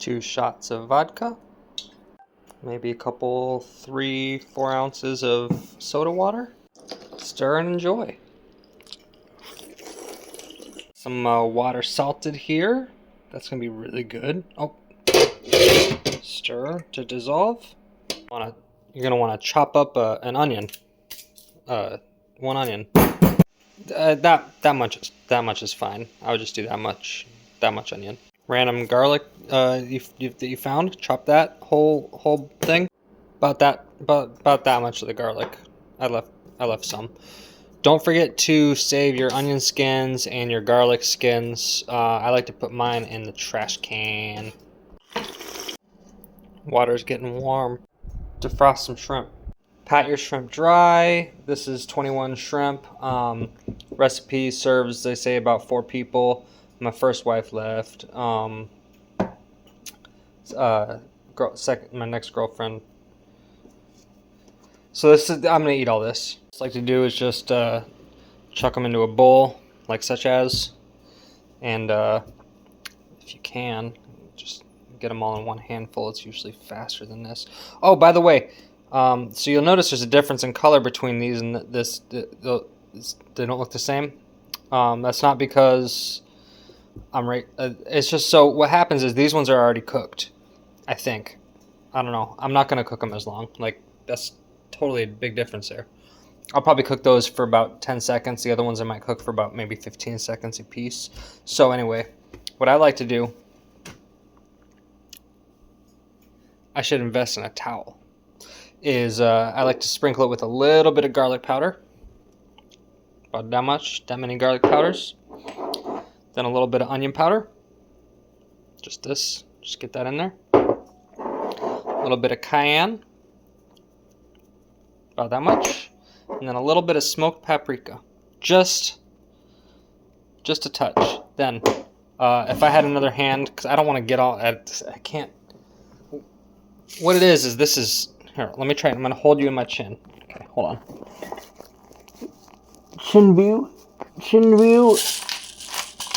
2 shots of vodka, maybe a couple 3-4 ounces of soda water. Stir and enjoy. Some water salted here. That's gonna be really good. Oh, stir to dissolve. You're gonna want to chop up an onion. 1 onion. That much is fine. I would just do that much onion. Random garlic that you found. Chop that whole thing. About that much of the garlic. I left some. Don't forget to save your onion skins and your garlic skins. I like to put mine in the trash can. Water's getting warm. Defrost some shrimp. Pat your shrimp dry. This is 21 shrimp. Recipe serves, they say, about 4 people. My first wife left. My next girlfriend. So I'm gonna eat all this. What I like to do is just chuck them into a bowl, like such as, and if you can, just get them all in one handful. It's usually faster than this. Oh, by the way. So you'll notice there's a difference in color between these and this. They don't look the same. That's not because I'm right. It's just so what happens is these ones are already cooked. I think. I don't know. I'm not gonna cook them as long. Like that's totally a big difference there. I'll probably cook those for about 10 seconds. The other ones I might cook for about maybe 15 seconds a piece. So anyway, what I like to do, I should invest in a towel. Is I like to sprinkle it with a little bit of garlic powder. About that many garlic powders. Then a little bit of onion powder. Just get that in there. A little bit of cayenne. About that much. And then a little bit of smoked paprika. Just a touch. Then, if I had another hand, because I don't want to get all, I can't. What it is this is, here, let me try it. I'm going to hold you in my chin. Okay, hold on. Chin view.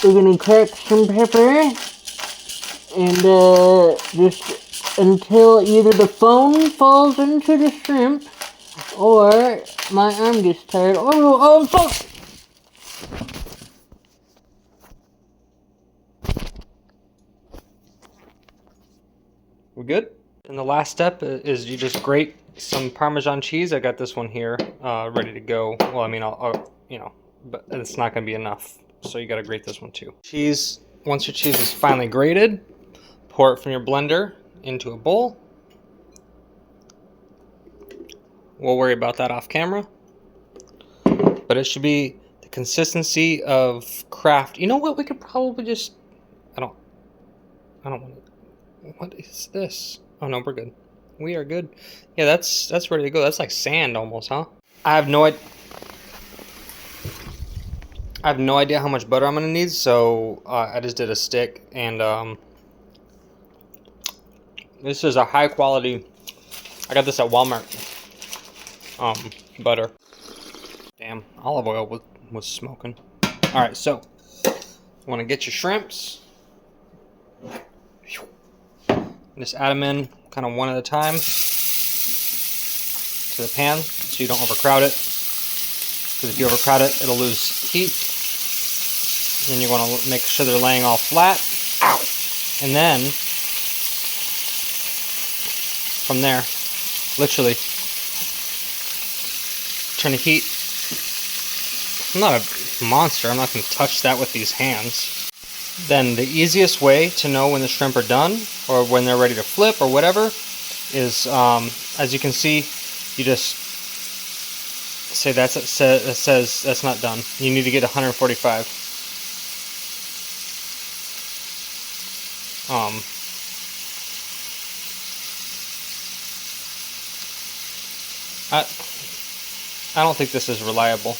We're going to crack some pepper. And just until either the phone falls into the shrimp or my arm gets tired. Oh, fuck! We good? And the last step is you just grate some Parmesan cheese. I got this one here, ready to go. Well, I mean, I'll but it's not going to be enough. So you got to grate this one too. Cheese. Once your cheese is finally grated, pour it from your blender into a bowl. We'll worry about that off camera. But it should be the consistency of Kraft. You know what? We could probably just. I don't want to. What is this? Oh no, we're good. We are good. Yeah, that's ready to go. That's like sand almost, huh? I have no idea how much butter I'm gonna need, so I just did a stick, and this is a high quality. I got this at Walmart. Butter. Damn, olive oil was smoking. All right, so you want to get your shrimps. Just add them in kind of one at a time to the pan so you don't overcrowd it. Because if you overcrowd it, it'll lose heat. Then you want to make sure they're laying all flat. And then, from there, literally, turn the heat. I'm not a monster. I'm not going to touch that with these hands. Then the easiest way to know when the shrimp are done or when they're ready to flip or whatever is, as you can see, you just say that says that's not done. You need to get 145. I don't think this is reliable.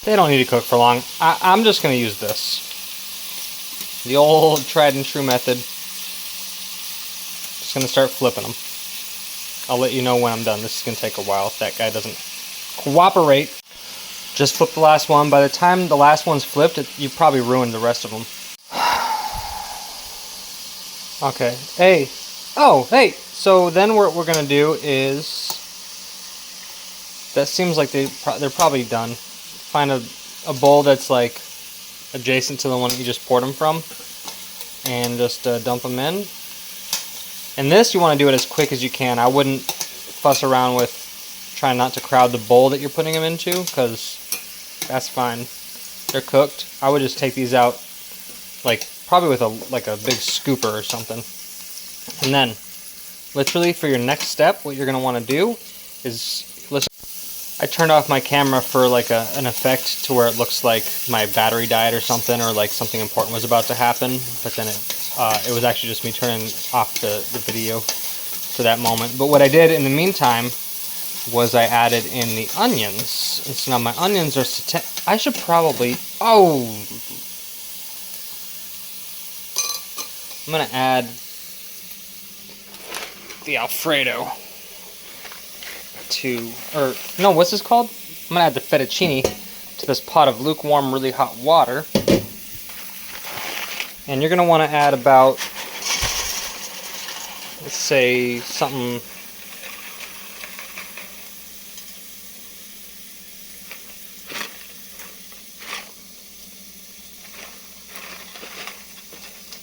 They don't need to cook for long. I'm just going to use this. The old tried and true method. Just going to start flipping them. I'll let you know when I'm done. This is going to take a while if that guy doesn't cooperate. Just flip the last one. By the time the last one's flipped, you probably ruined the rest of them. Okay. Hey. Oh, hey. So then what we're gonna do is, that seems like they're probably done. Find a bowl that's like adjacent to the one that you just poured them from, and just dump them in. And this, you want to do it as quick as you can. I wouldn't fuss around with trying not to crowd the bowl that you're putting them into, because that's fine. They're cooked. I would just take these out, like probably with a big scooper or something. And then, literally for your next step, what you're gonna want to do is listen. I turned off my camera for like an effect to where it looks like my battery died or something, or like something important was about to happen. But then it was actually just me turning off the video for that moment. But what I did in the meantime was I added in the onions. And so now my onions are I should probably, I'm gonna add the Alfredo to, or no, what's this called? I'm gonna add the fettuccine to this pot of lukewarm, really hot water. And you're gonna wanna add about, let's say something,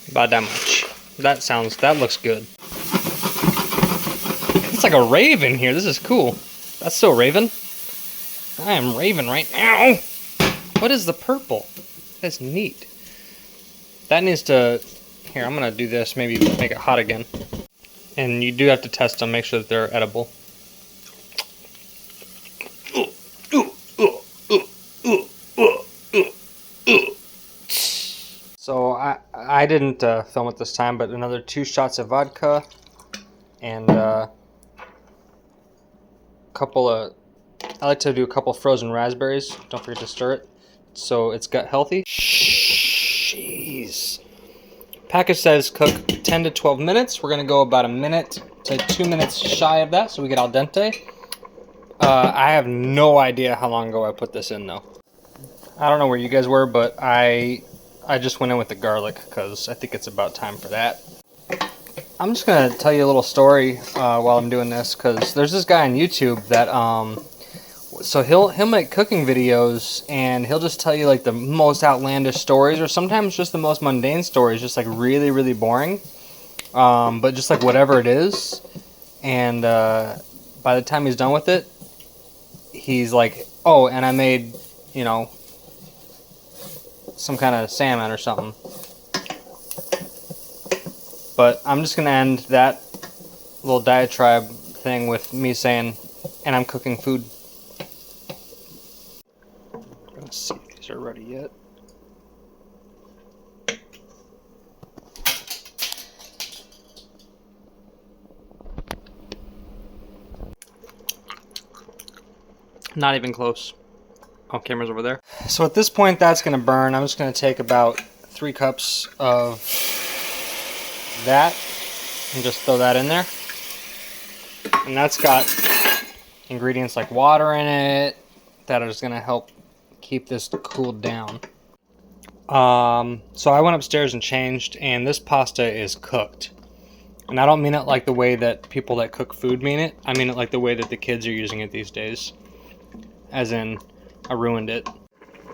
about that much. That looks good. It's like a raven here. This is cool. That's still Raven. I am Raven right now. What is the purple? That's neat. That needs to... Here, I'm going to do this. Maybe make it hot again. And you do have to test them. Make sure that they're edible. So I didn't film it this time, but another 2 shots of vodka. And couple of, I like to do a couple frozen raspberries. Don't forget to stir it so it's gut healthy. Jeez. Package says cook 10 to 12 minutes. We're gonna go about a minute to 2 minutes shy of that so we get al dente. I have no idea how long ago I put this in though. I don't know where you guys were, but I just went in with the garlic because I think it's about time for that. I'm just gonna tell you a little story while I'm doing this, because there's this guy on YouTube that so he'll make cooking videos and he'll just tell you like the most outlandish stories, or sometimes just the most mundane stories, just like really, really boring, but just like whatever it is. And by the time he's done with it, he's like, oh, and I made, you know, some kind of salmon or something. But I'm just going to end that little diatribe thing with me saying, and I'm cooking food. Let's see if these are ready yet. Not even close. Oh, camera's over there. So at this point, that's going to burn. I'm just going to take about 3 cups of that and just throw that in there. And that's got ingredients like water in it that are just going to help keep this cooled down. So I went upstairs and changed, and this pasta is cooked. And I don't mean it like the way that people that cook food mean it. I mean it like the way that the kids are using it these days. As in, I ruined it.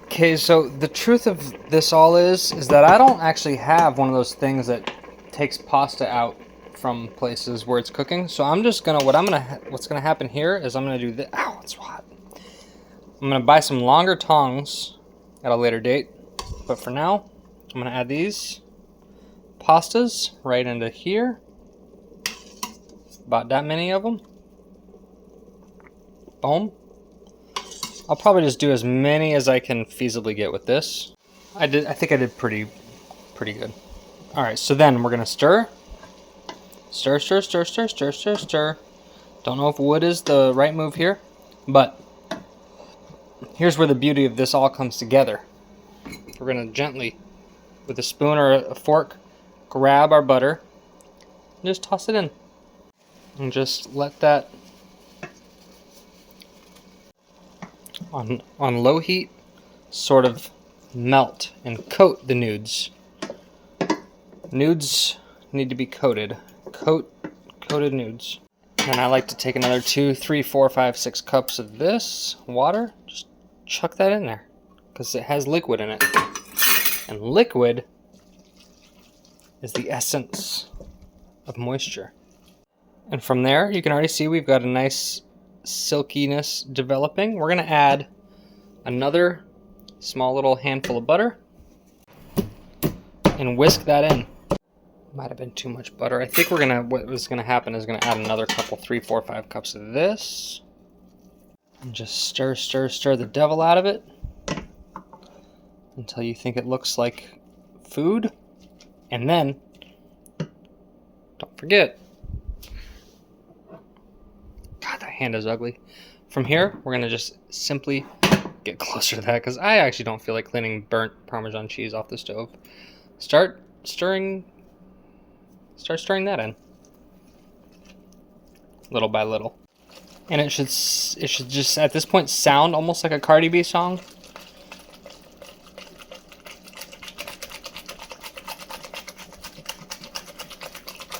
Okay, so the truth of this all is that I don't actually have one of those things that takes pasta out from places where it's cooking. So I'm just gonna, what's gonna happen here is I'm gonna do this. Ow, it's hot. I'm gonna buy some longer tongs at a later date. But for now, I'm gonna add these pastas right into here. About that many of them. Boom. I'll probably just do as many as I can feasibly get with this. I think I did pretty good. All right, so then we're gonna stir. Stir, stir, stir, stir, stir, stir, stir. Don't know if wood is the right move here, but here's where the beauty of this all comes together. We're gonna gently, with a spoon or a fork, grab our butter and just toss it in. And just let that on low heat sort of melt and coat the nudes. Nudes need to be coated. Coated nudes. And I like to take another 2, 3, 4, 5, 6 cups of this water. Just chuck that in there because it has liquid in it. And liquid is the essence of moisture. And from there, you can already see we've got a nice silkiness developing. We're going to add another small little handful of butter and whisk that in. Might have been too much butter. I think what is gonna happen is gonna add another couple, 3, 4, 5 cups of this. And just stir the devil out of it until you think it looks like food. And then, don't forget, God, that hand is ugly. From here, we're gonna just simply get closer to that because I actually don't feel like cleaning burnt Parmesan cheese off the stove. Start stirring that in, little by little, and it should just at this point sound almost like a Cardi B song.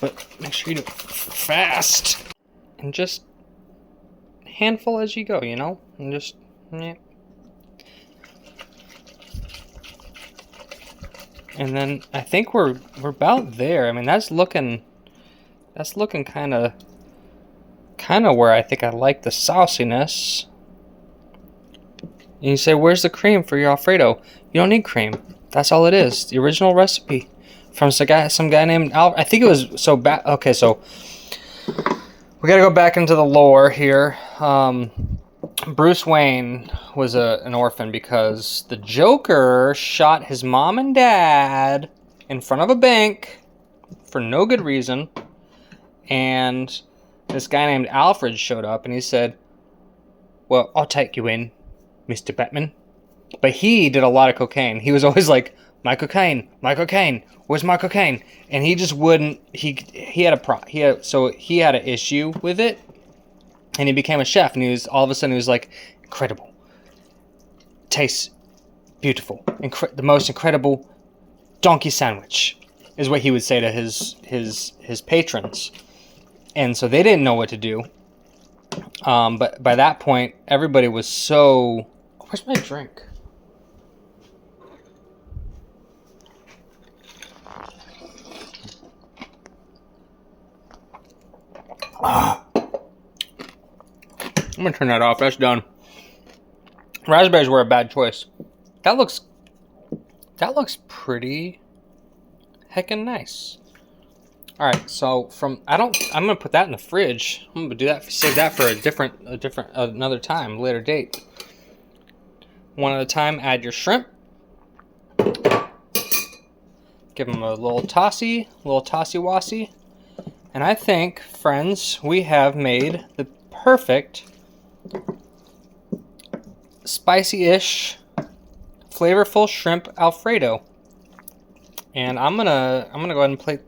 But make sure you do it fast and just handful as you go, you know, and just yeah. And then I think we're about there. I mean, that's looking kind of where I think I like the sauciness. And you say, where's the cream for your Alfredo? You don't need cream. That's all it is. The original recipe from some guy named Al. I think it was okay, so we got to go back into the lore here. Bruce Wayne was an orphan because the Joker shot his mom and dad in front of a bank for no good reason. And this guy named Alfred showed up and he said, well, I'll take you in, Mr. Batman. But he did a lot of cocaine. He was always like, my cocaine, where's my cocaine? And he just wouldn't, he had an issue with it. And he became a chef, and all of a sudden he was like, incredible, tastes beautiful, the most incredible donkey sandwich, is what he would say to his patrons. And so they didn't know what to do. But by that point, everybody was so. Where's my drink? I'm gonna turn that off. That's done. Raspberries were a bad choice. That looks pretty heckin' nice. All right, so I'm gonna put that in the fridge. I'm gonna do that. Save that for another time, later date. One at a time. Add your shrimp. Give them a little tossy wassy. And I think, friends, we have made the perfect spicy-ish, flavorful shrimp Alfredo. And I'm gonna go ahead and plate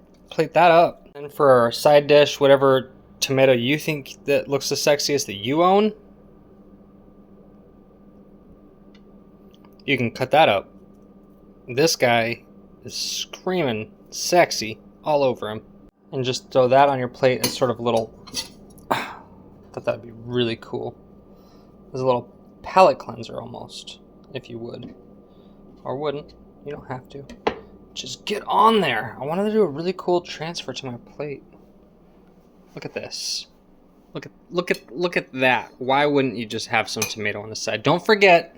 that up. And for our side dish, whatever tomato you think that looks the sexiest that you own, you can cut that up. This guy is screaming sexy all over him. And just throw that on your plate as sort of a little, I thought that'd be really cool. As a little palate cleanser almost, if you would. Or wouldn't. You don't have to. Just get on there. I wanted to do a really cool transfer to my plate. Look at this. Look at that. Why wouldn't you just have some tomato on the side? Don't forget,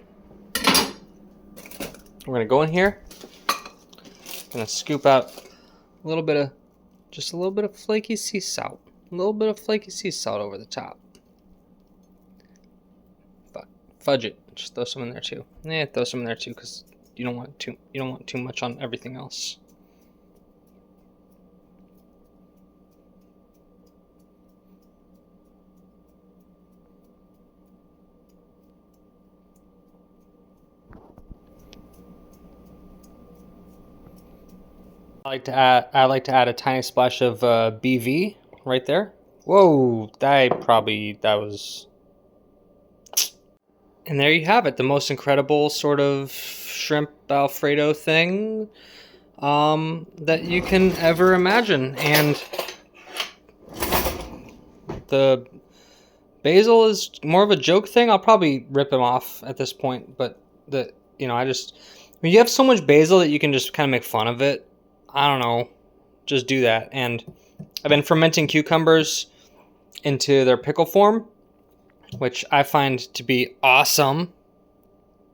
we're gonna go in here. Gonna scoop out a little bit of flaky sea salt. A little bit of flaky sea salt over the top. Fudge it. Just throw some in there too. Throw some in there too, because you don't want too much on everything else. I like to add a tiny splash of BV right there. Whoa, that was. And there you have it, the most incredible sort of shrimp Alfredo thing. that you can ever imagine. And the basil is more of a joke thing. I'll probably rip him off at this point, but when you have so much basil that you can just kind of make fun of it, I don't know, just do that. And I've been fermenting cucumbers into their pickle form, which I find to be awesome.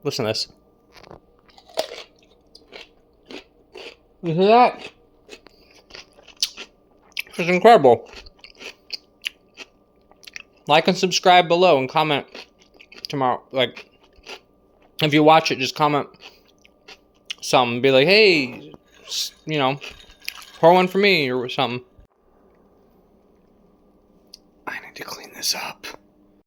Listen to this. You hear that? It's incredible. Like and subscribe below and comment tomorrow. Like, if you watch it, just comment something. Be like, hey, pour one for me or something. I need to clean this up.